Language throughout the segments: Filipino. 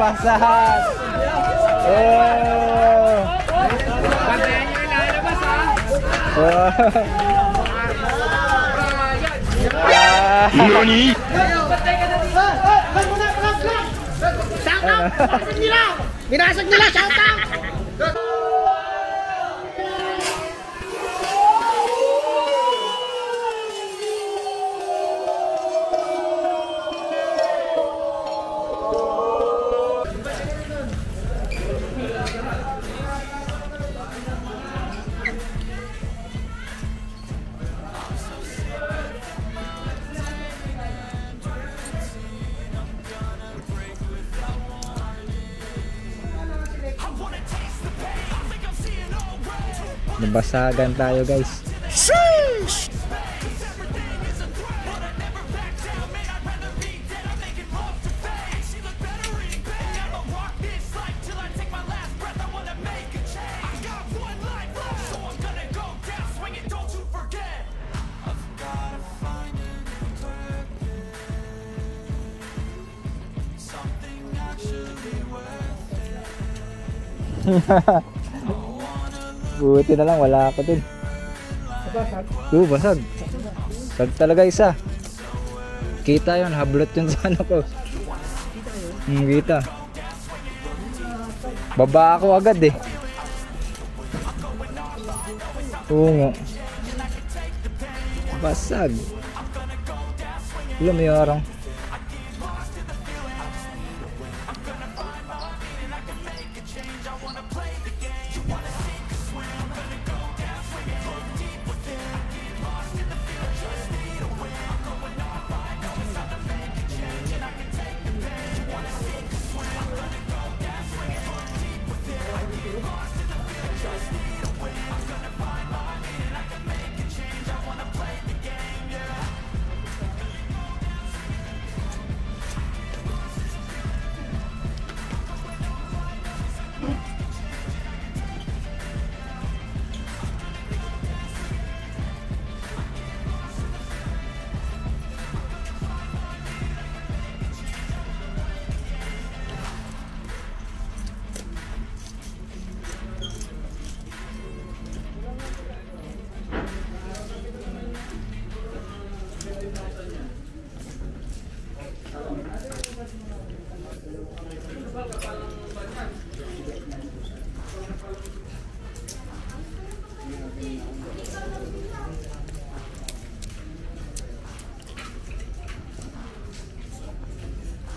Labasan! Oh! Bantayan nyo yung lalabas ha! Nani? Shout out! Binasag nila! Shout out! Nabasagan tayo guys. Sheesh! Buti na lang wala ako din. Basag. Basag talaga isa. Kita yun, hablot yun sa ano ko. Kita. Baba ako agad eh. Oo nga. Basag. Wala may arang.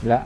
Wala.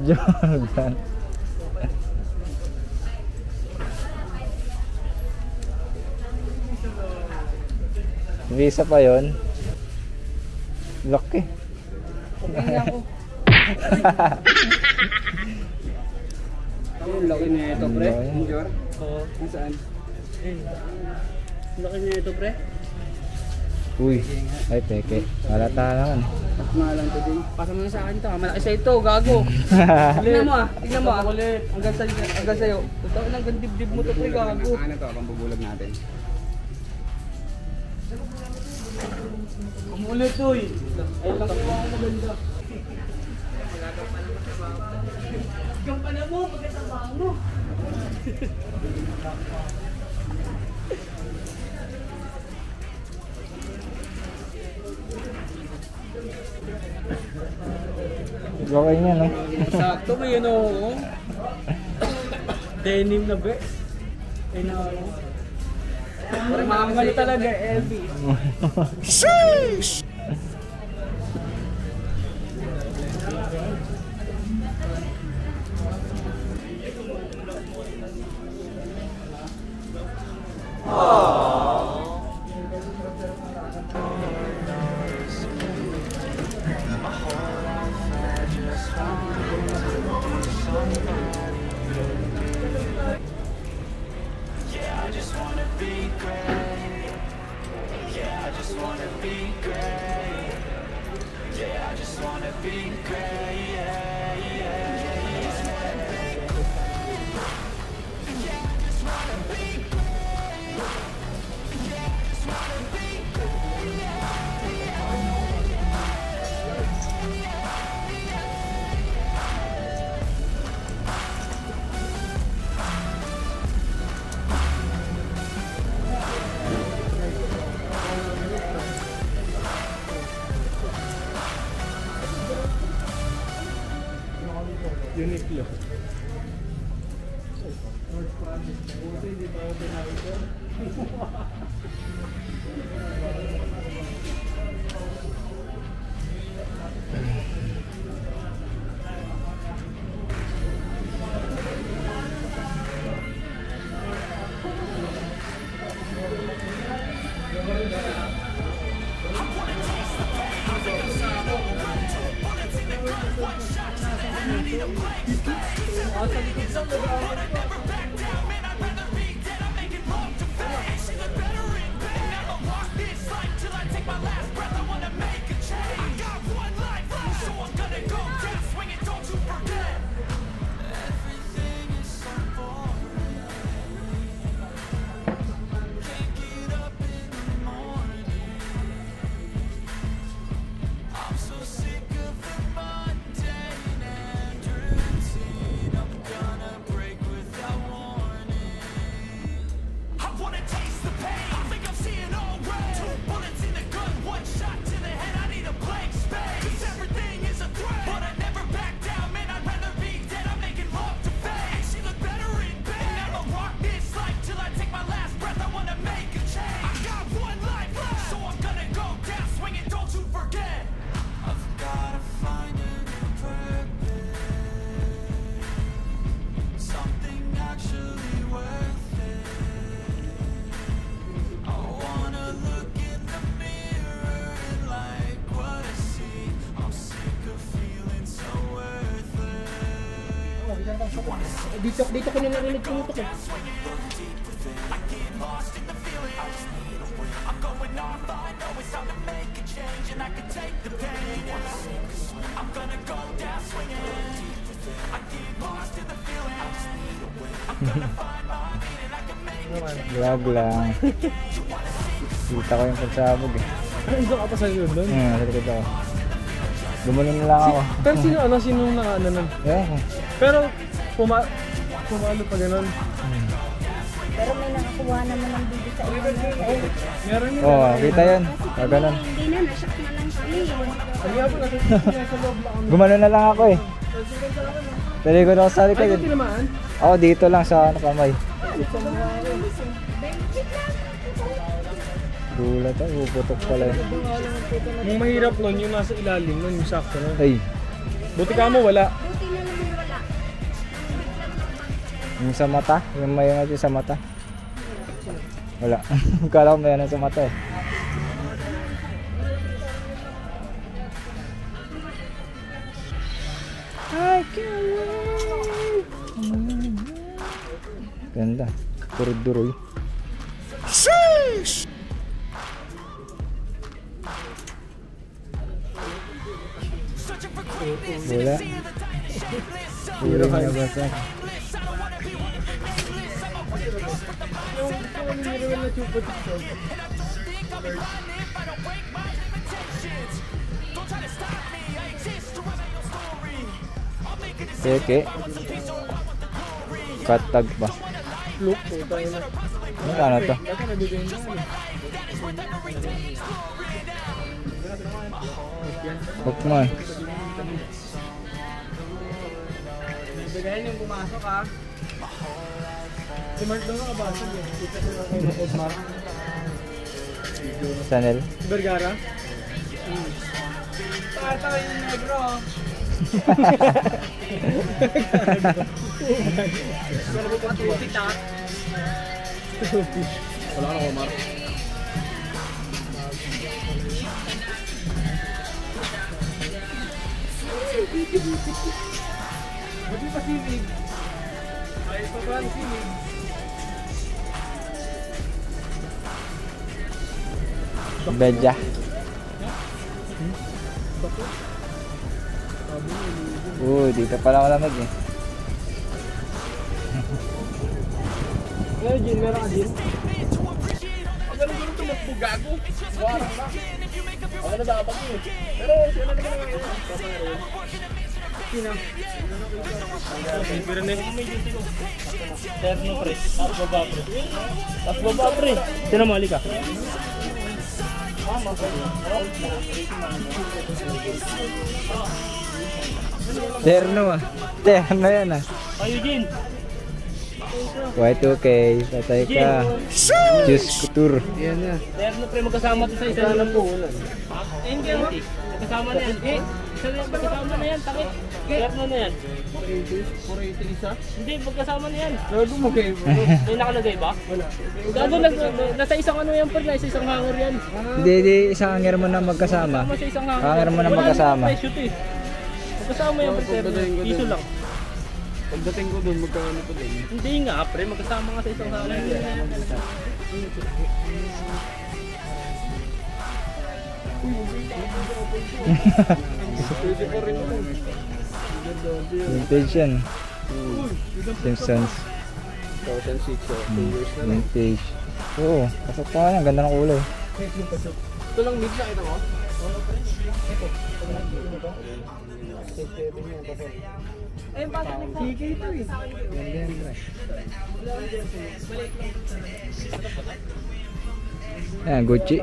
Jordan. Visa pa yon. Laki. Laki na ito pre. Jor. Oo. Saan? Laki na ito pre. Uy, ay peke. Halata naman. Malang to din. Pasa mo na sa akin to. Malaki sa ito, gago. Tingnan mo ah. Tingnan mo ah. Hanggang sa'yo. Totoo lang, gandib-dib mo to pre, gago. Ano to, abang bubulag natin. Umulit to eh. Ay, laki mo ako maganda. Gampana mo, pagkatabang mo. Okay niya, no? Sakto mo yun o. Denim na be. Ay na ano. Mamangal talaga, LB. Sheesh! Uniqlo. Dito ko narinig tumutok eh. Vlog lang. Kita ko yung pagsabog eh. Ito ka pa sa yun doon? Sa likod ako. Gumanon na lang ako. Pero sino nakaano nun? Yeah. Pero pumalo pa ganun. Pero may nakakuha naman ng video sa inyo. Meron yun. Oo, kita yun. Ganun. Hindi na, nashock na lang kami. Ano nga po natin sa loob lang. Gumanon na lang ako eh. Sa likod ako sa Ay, likod. ito tinamaan? Oo, dito lang sa kamay. Gulat ako, puputok pala yun. Yung mahirap nun, yung nasa ilalim nun, yung sakto nun. Ay, Buti ka mo, wala. Buti na naman wala. yung sa mata, yung may natin sa mata. Wala. Kala ko may ano sa mata eh. Ganda. Durog-duroy. Wala. Puro na basa. Teke. Katag ba? Look, puta yun na. Ano to? Dati nabigay na. Huwag mo eh. Bigayan yung pumasok ha. Si Mark daw nakabasag eh. Kita ko na kayo na Mark. Chanel. Vergara? Tawa yung negro. Matupit ha. Wala ka na ko, Mark. Ba't yung pasilig? Ay, pa ba ang silig? Bedya. Dito pala malamig eh. Ngayon, Jin, meron ka, Jin? Ang galing tumakbo gago. Warang na. Ako na dapat yun. Pero siya na naman ngayon. Sino? Pero na yung terno pre. Tapos baba pre. Tapos baba pre. Sino mo, halika? Terno ah. Terno yan ah. Ay, Eugene. Y2K, patay ka. Juice Couture. Yan na. Terno pre, magkasama to sa isa na lang po. Hindi, magkasama na yan. Isa na yan, magkasama na yan. Takit. Terno na yan. 480 isa? Hindi, magkasama na yan. Gago mo kayo. May nakalagay ba? Wala. Gago, nasa isang ano yan pre, nasa isang hanger yan. Hindi, isang hanger mo na magkasama. Tama sa isang hanger. Hanger mo na Wala magkasama. namang presyo to eh. Magkasama yan pre, Terno. Piso lang. Pagdating ko doon, magkano pa din? Hindi nga pre, magkasama nga sa isang hanger. Pwede pa rin ako. Vintage yan. Simpsons. 2006, so 2 years na lang. Vintage. Oo, pasok pa nga yan. Ganda ng kulay. Ito lang mid na, kita mo? Ayun pa, Sige ito eh. Yan, Gucci.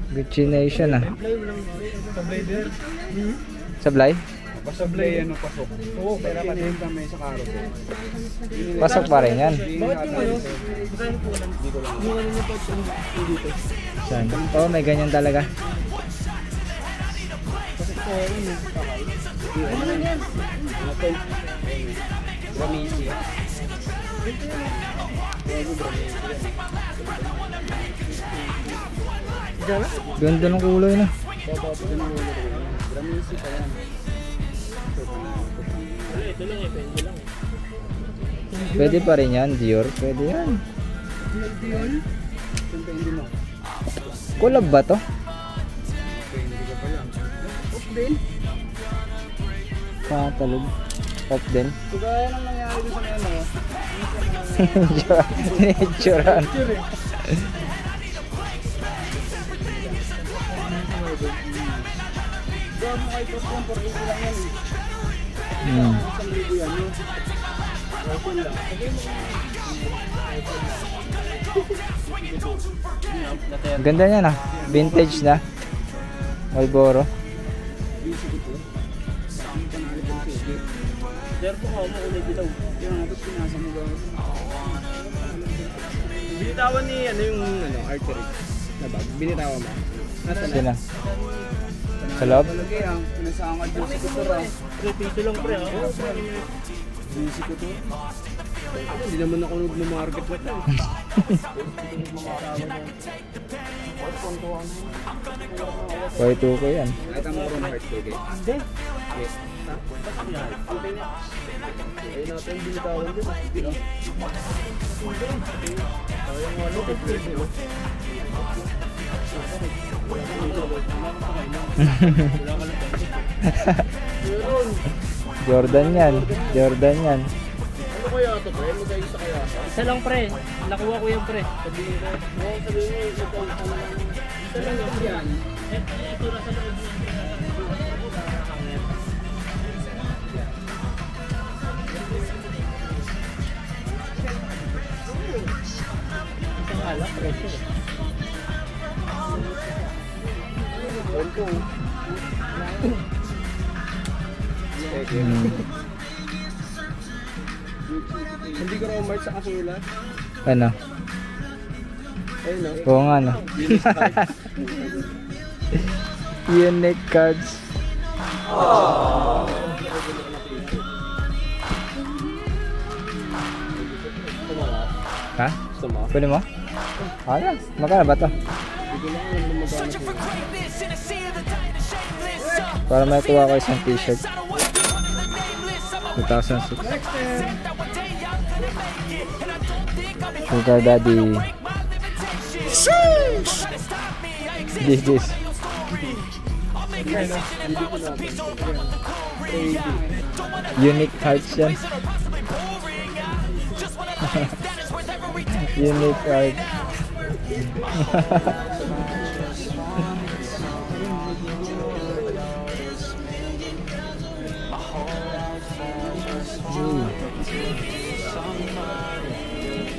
Gucci Nation ah. Sablay din. Sablay? Pasablay ano, pasok. Oo, pero patingin kami sa karo. Pasok pa rin yan. Bakit yung ano? Saan? Oo, may ganyan talaga. Ramisi. Ganda ng kulay na. Ramisi pa yan. Ito lang eh, pwede lang. Pwede pa rin yan, Dior. Pwede yan. Siyempre hindi mo. Collab ba to? Hindi ka pa lang. Off din. Katalog. Off din. So gaya nang nangyari doon sa ano. Natural. Gawa mo kay Post 1 for 80 lang yan eh. Hmm. 1,000 yan yun. Rifle lang. Ang ganda niya na. Vintage na. Marlboro. Busy ko to. Saan ka na alipin sige. Terno ka, makulay dilaw. Yung nga, ba't pinasa mo gawa? Binitawan ni ano yung ano, archery na bag. Binitawan mo. Nasaan Sina? Sa loob? Palagay ah, pinasangad yung si Kutura. Pre, piso lang pre. Busy ko to. Hindi naman ako nag-market na ito. Y2K yan. Nakita mo ko rin heart ko eh. Hindi. Ayun natin binitawan dyan. Sayang nga no, pwede no. Jordan yan. Jordan yan. Ano kaya ito pre? Mag-aisa kaya? Isa lang pre. Nakuha ko yan pre. Sabihin mo, sabihin mo, ito ang Isa lang yan. Ito nasa loob niya. Isang alak, presyo. Tonto. Hmm. Hindi ko raw mark sa kasula. Ano? Ayun no. Oo nga no. Unique cards. Ha? Gusto mo? Pwede mo? Ano? Magkano ba to? Hindi ko lang alam na magkano po. Para may kuha ko isang t-shirt. 2006. Sugar Daddy. This is. Unique cards yan. Unique cards.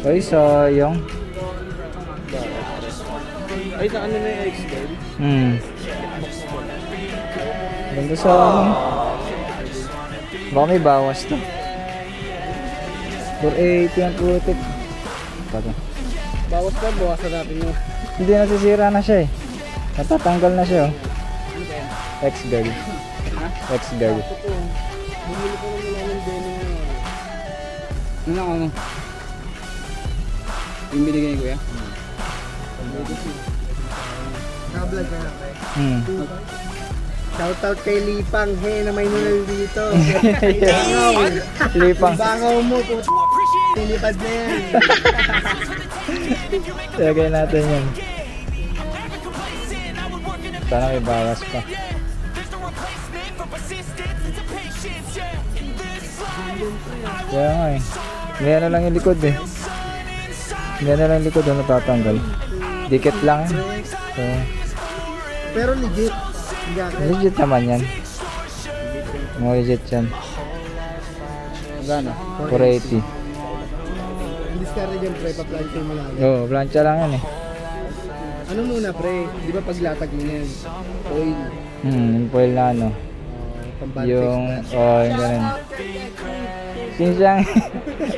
Ay, sayang. Ay, sa ano na yung X-Game? Hmm. Ganda sa ano. Baka may bawas to. 480 ang putik. Pati. Bawas ka, bawasan natin yung... Hindi nasisira na siya eh. Natatanggal na siya oh. Ano ba yan? X-Girl. Ha? X-Girl. Ito. Bumili ko lang nila ng denim na yun. Ano ako? Yung binigay ko ya? Naka-vlog na lang tayo. Shoutout kay Lipang, na may nunal dito. Lipang. Bangaw mo, nilipad na yan. Lagay natin yan. Sana may bawas pa. Kaya nga eh. Ganyan na lang yung likod eh. Ganyan na lang yung likod na natatanggal. Dikit lang eh. So, Pero legit. legit naman yan. Mga legit yan. Magana? 480. Discard dyan pre, pa-plancha mo lang. Oo, plancha lang yan eh. Ano muna pre? Di ba paglatag mo yan? Oil. Yung foil na ano. Pambantay. Yung, yung ganun. Sinsiyang,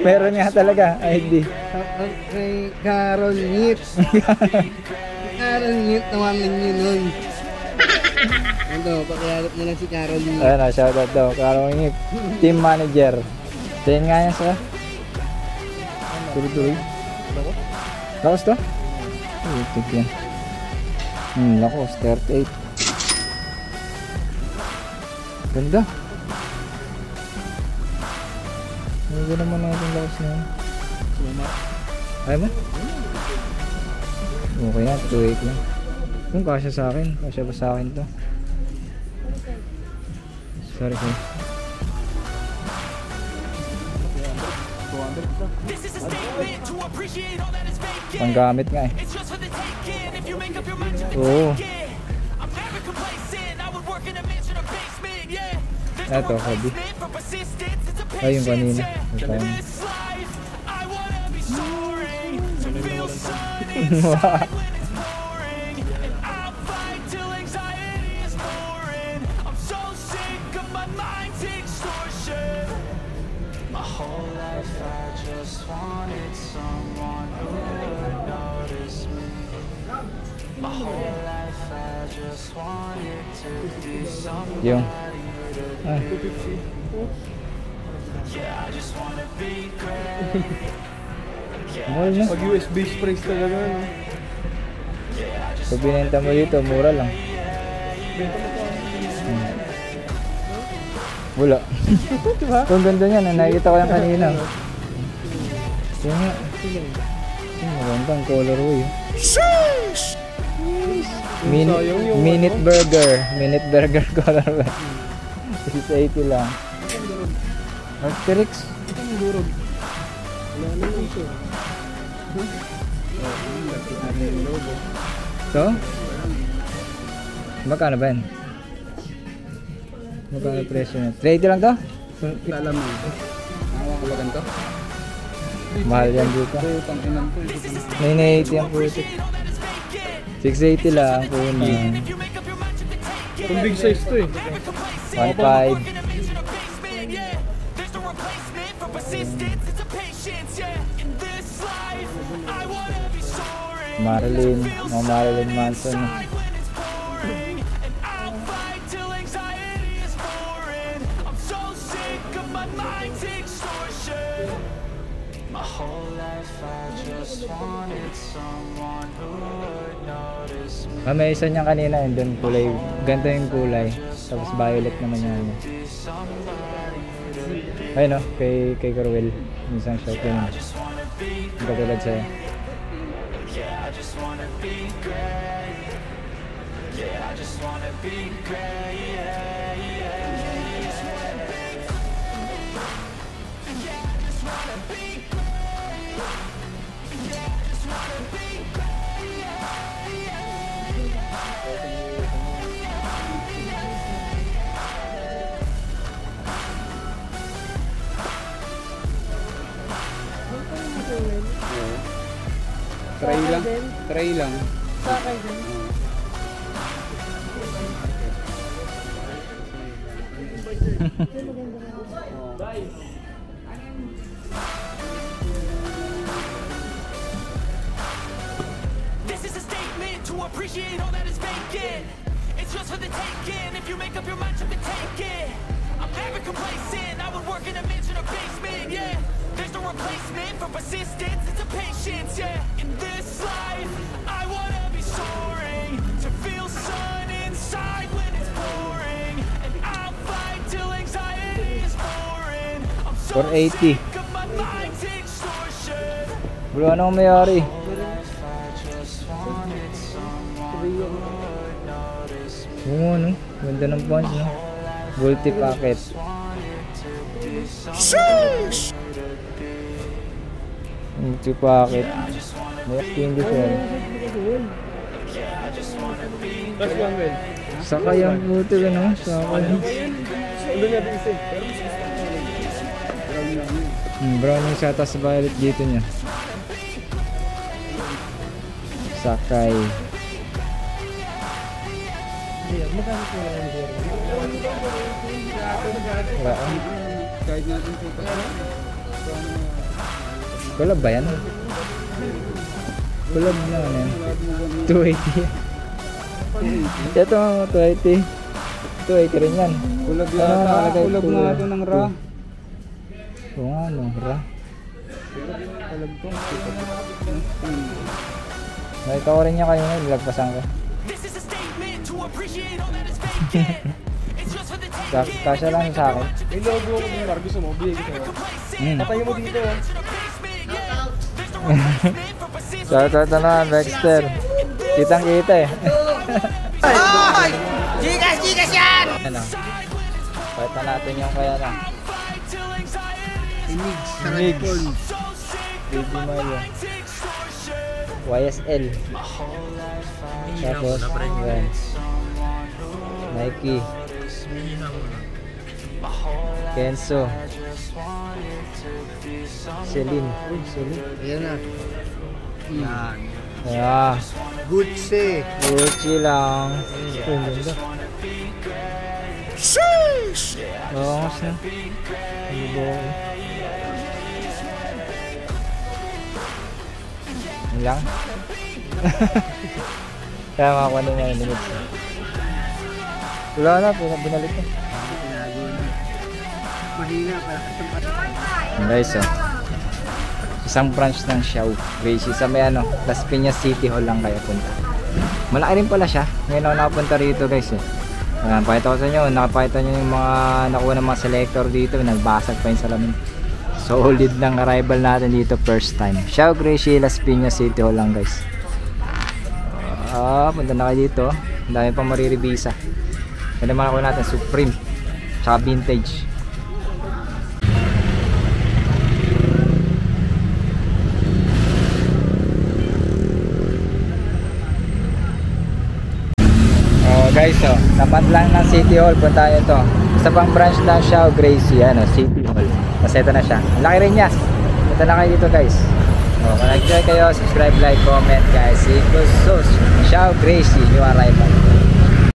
meron nga talaga, ID. Kay Carol Nip. Carol Nip, tawanan nyo nun. Ano, pakiharap mo lang si Carol Nip. Ayun o, shoutout daw. Karong Ingip, team manager. Tingin nga yan sila. Tuloy-tuloy. Lakos to? Uy, tig yan. Lakos, 38. Ganda. Hindi naman natin lakos na yan. Ayaw mo? Okay na, 2.8 lang. Kung kasya sa akin, kasya ba sa akin to? Sorry. Panggamit nga eh. Oo. Eto, hobby. Ay, yung kanina. Yung mahal na. Pag USB sprays talaga, no? Pag binenta mo dito, mura lang. Wala. Kung ganda niyan, nakikita ko yan kanina. Yan nga. Magandang colorway. Minute burger colorway. 680 lang. Arcteryx. So? Magkano ba yan? Magkano presyo na? 380 lang to? Alam mo. Nakuha ka ba ganito? Mahal yan dito. Putang inan ko. 980 ang putik. 680 lang kuna. Kung big size to eh. 1.5. Marilyn Manson. May isa niya kanina yun doon kulay, ganda yung kulay, tapos violet naman yan. Ayun o, kay Corwell, isang shot yun. Ang katulad sa'yo. Try lang. Sa akin din. This is a statement to appreciate all that is vacant. It's just for the taking. If you make up your mind, you can take it. I'm never complacent. I would work in a mansion or basement. Yeah, there's no replacement for persistence. It's a patience. Yeah, in this life, I wanna be soaring to feel sun inside when it's pouring, and I'll fight till anxiety is foreign. I'm so 480. sick of my mind's extortion. Bro, anong mayari? Oo, ano? Ganda ng punch, no? Multi-packet. Multi-packet. May acting different. Last one, well. Saka yung buti, ano? Saka yung... Ulo niya din isa. brown yung sa tas violet dito niya. Sakay. Wala. Kahit natin po pa. Kulab ba yan? Kulab na yan. 280. Ito 280. 280 rin yan. Kulab Ano yata. nakalagay? Kulab nga ito ng ra. Oo nga, no, ra. Kulab to. Nakita ko rin niya kanina, nilagpasan ko. This is a statement to appreciate all that is vacant. It's just for the taking. Kasya lang sa akin. May logo ko ng Margus mo, bigay ko sa'yo. Patayin mo dito. Shoutout naman, Dexter. Kitang kita eh. Gigas yan! Ano? Pakita natin yung kaya na. Imig. Migs. Baby Mayo. YSL. Tapos, yan. Nike. Kenzo. Celine. Uy, Celine. Ayan na. Yan. Ah, Gucci. Gucci lang. Uy, ganda. Oo, mas na. Ano ba ako? Yan lang. Kaya makakuha na yung minutes. Wala na, binalik na. Mahina para sa Guys, oh. Isang branch ng Xiao Gracie sa may ano, Las Piñas City Hall lang kayo punta. Malaki rin pala siya. Ngayon ako nakapunta rito, guys, eh. Ayan, pakita ko sa inyo, nakapakita nyo yung mga nakuha ng mga selector dito, nagbasag pa yung salamin. Solid ng arrival natin dito first time. Xiao Gracie, Las Piñas City Hall lang, guys. Punta na kayo dito. Ang dami pang marirevisa. Kaya naman ako natin Supreme tsaka vintage. Guys, tapat lang ng City Hall, punta nyo to. Isa pang branch ng Xiao Gracie, ano, City Hall. Tapos ito na siya. Ang laki rin niya. Punta na kayo dito, guys. Kung nag-enjoy kayo, subscribe, like, comment, guys. Equals Xiao Gracie, new arrival.